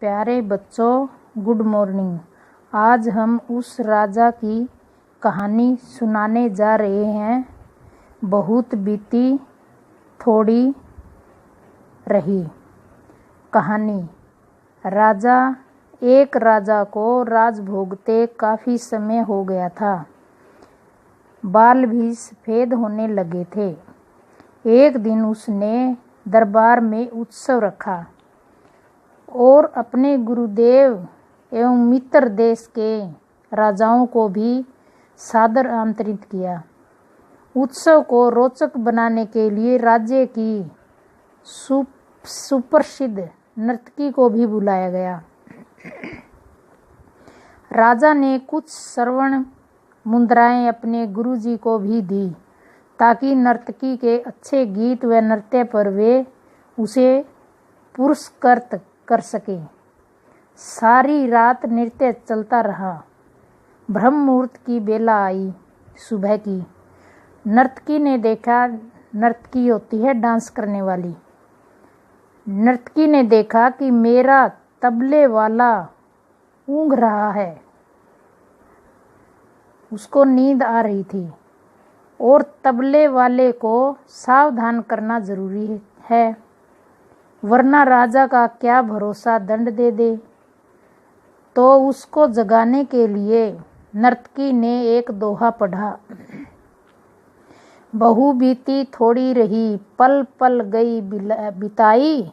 प्यारे बच्चों, good morning. आज हम उस राजा की कहानी सुनाने जा रहे हैं। बहुत बीती थोड़ी रही कहानी। एक राजा को राज भोगते काफ़ी समय हो गया था। बाल भी सफ़ेद होने लगे थे। एक दिन उसने दरबार में उत्सव रखा और अपने गुरुदेव एवं मित्र देश के राजाओं को भी सादर आमंत्रित किया। उत्सव को रोचक बनाने के लिए राज्य की सुप्रसिद्ध नर्तकी को भी बुलाया गया। राजा ने कुछ स्वर्ण मुद्राएं अपने गुरुजी को भी दी ताकि नर्तकी के अच्छे गीत व नृत्य पर वे उसे पुरस्कृत कर सके। सारी रात नृत्य चलता रहा। ब्रह्म मुहूर्त की बेला आई, सुबह की। नर्तकी ने देखा, नर्तकी होती है डांस करने वाली। नर्तकी ने देखा कि मेरा तबले वाला ऊँघ रहा है। उसको नींद आ रही थी और तबले वाले को सावधान करना जरूरी है, वरना राजा का क्या भरोसा दंड दे दे। तो उसको जगाने के लिए नर्तकी ने एक दोहा पढ़ा। बहु बीती थोड़ी रही, पल पल गई बिताई,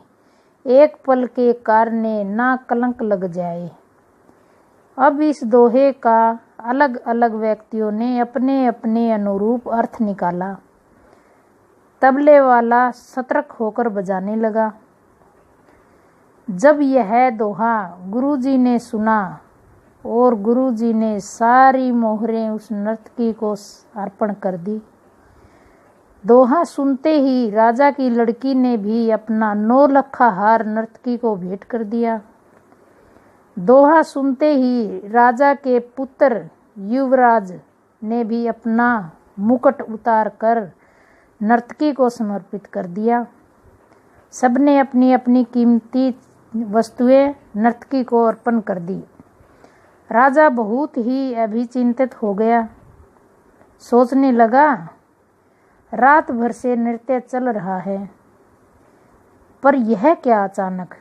एक पल के कारणे ना कलंक लग जाए। अब इस दोहे का अलग अलग व्यक्तियों ने अपने अपने अनुरूप अर्थ निकाला। तबले वाला सतर्क होकर बजाने लगा। जब यह दोहा गुरुजी ने सुना और गुरुजी ने सारी मोहरें उस नर्तकी को अर्पण कर दी। दोहा सुनते ही राजा की लड़की ने भी अपना 9 लखा हार नर्तकी को भेंट कर दिया। दोहा सुनते ही राजा के पुत्र युवराज ने भी अपना मुकुट उतार कर नर्तकी को समर्पित कर दिया। सबने अपनी अपनी कीमती वस्तुएं नर्तकी को अर्पण कर दी। राजा बहुत ही अभिचिंतित हो गया। सोचने लगा, रात भर से नृत्य चल रहा है, पर यह क्या अचानक।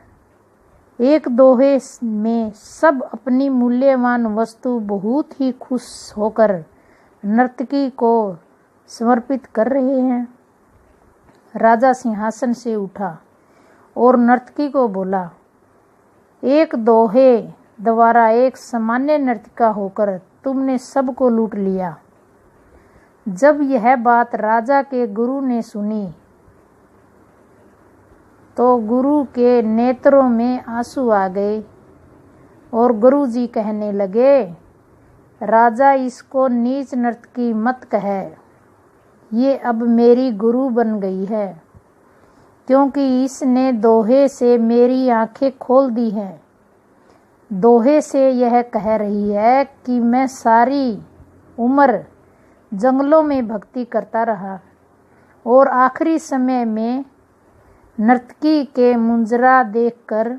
एक दोहे में सब अपनी मूल्यवान वस्तु बहुत ही खुश होकर नर्तकी को समर्पित कर रहे हैं। राजा सिंहासन से उठा और नर्तकी को बोला, एक दोहे द्वारा एक सामान्य नर्तिका होकर तुमने सबको लूट लिया। जब यह बात राजा के गुरु ने सुनी तो गुरु के नेत्रों में आंसू आ गए और गुरुजी कहने लगे, राजा इसको नीच नर्तकी मत कह, ये अब मेरी गुरु बन गई है, क्योंकि इसने दोहे से मेरी आंखें खोल दी हैं। दोहे से यह कह रही है कि मैं सारी उम्र जंगलों में भक्ति करता रहा और आखिरी समय में नर्तकी के मुंजरा देखकर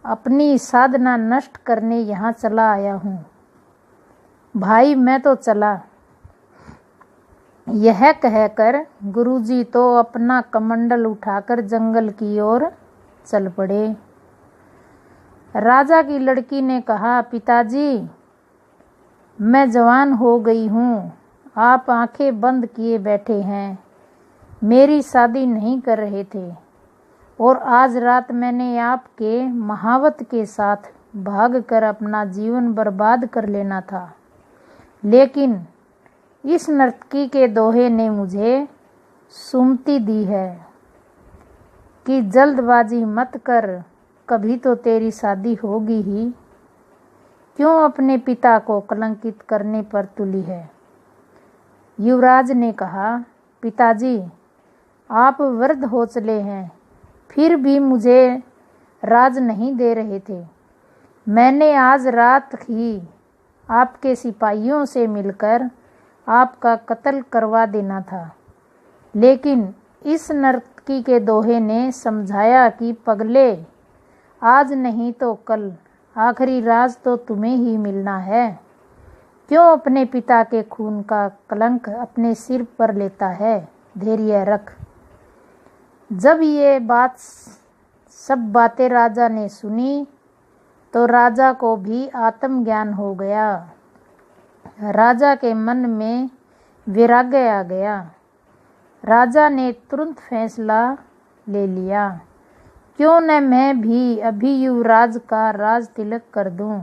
अपनी साधना नष्ट करने यहाँ चला आया हूँ। भाई मैं तो चला। यह कहकर गुरुजी तो अपना कमंडल उठाकर जंगल की ओर चल पड़े। राजा की लड़की ने कहा, पिताजी मैं जवान हो गई हूँ, आप आंखें बंद किए बैठे हैं। मेरी शादी नहीं कर रहे थे और आज रात मैंने आपके महावत के साथ भागकर अपना जीवन बर्बाद कर लेना था, लेकिन इस नर्तकी के दोहे ने मुझे सुमति दी है कि जल्दबाजी मत कर, कभी तो तेरी शादी होगी ही। क्यों अपने पिता को कलंकित करने पर तुली है। युवराज ने कहा, पिताजी आप वृद्ध हो चले हैं, फिर भी मुझे राज नहीं दे रहे थे। मैंने आज रात ही आपके सिपाहियों से मिलकर आपका कत्ल करवा देना था, लेकिन इस नर्तकी के दोहे ने समझाया कि पगले आज नहीं तो कल आखिरी राज तो तुम्हें ही मिलना है। क्यों अपने पिता के खून का कलंक अपने सिर पर लेता है? धैर्य रख। जब ये सब बातें राजा ने सुनी तो राजा को भी आत्मज्ञान हो गया। राजा के मन में वैराग्य आ गया। राजा ने तुरंत फैसला ले लिया, क्यों न मैं भी अभी युवराज का राज तिलक कर दूं।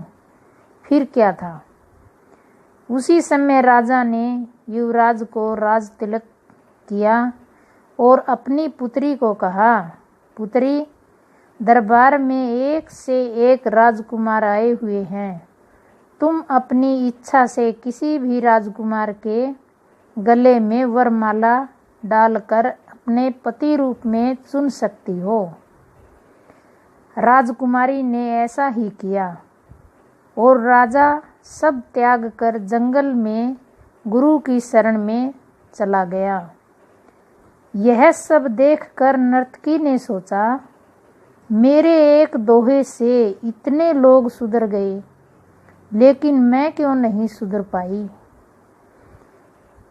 फिर क्या था, उसी समय राजा ने युवराज को राज तिलक किया और अपनी पुत्री को कहा, पुत्री, दरबार में एक से एक राजकुमार आए हुए हैं। तुम अपनी इच्छा से किसी भी राजकुमार के गले में वरमाला डालकर अपने पति रूप में चुन सकती हो। राजकुमारी ने ऐसा ही किया और राजा सब त्याग कर जंगल में गुरु की शरण में चला गया। यह सब देखकर नर्तकी ने सोचा, मेरे एक दोहे से इतने लोग सुधर गए, लेकिन मैं क्यों नहीं सुधर पाई।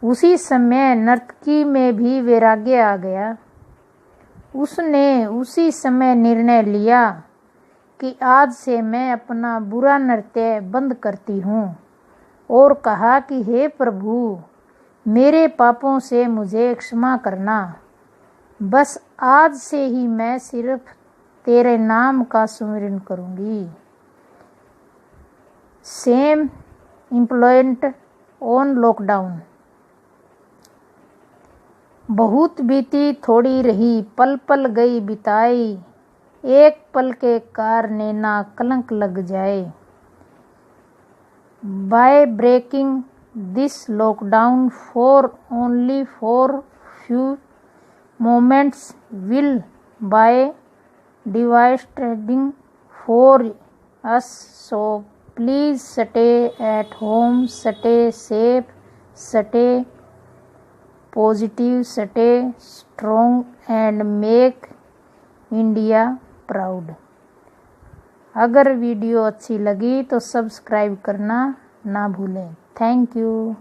उसी समय नर्तकी में भी वैराग्य आ गया। उसने उसी समय निर्णय लिया कि आज से मैं अपना बुरा नृत्य बंद करती हूँ और कहा कि हे प्रभु, मेरे पापों से मुझे क्षमा करना। बस आज से ही मैं सिर्फ तेरे नाम का सुमिरन करूँगी। Same employment on lockdown. बहुत बीती थोड़ी रही, पल पल गई बिताई, एक पल के कारणे ना कलंक लग जाए। By breaking this lockdown only for few moments will by devastating for us, so please stay at home, stay safe, stay positive, stay strong and make India proud. अगर वीडियो अच्छी लगी तो सब्सक्राइब करना ना भूलें। Thank you.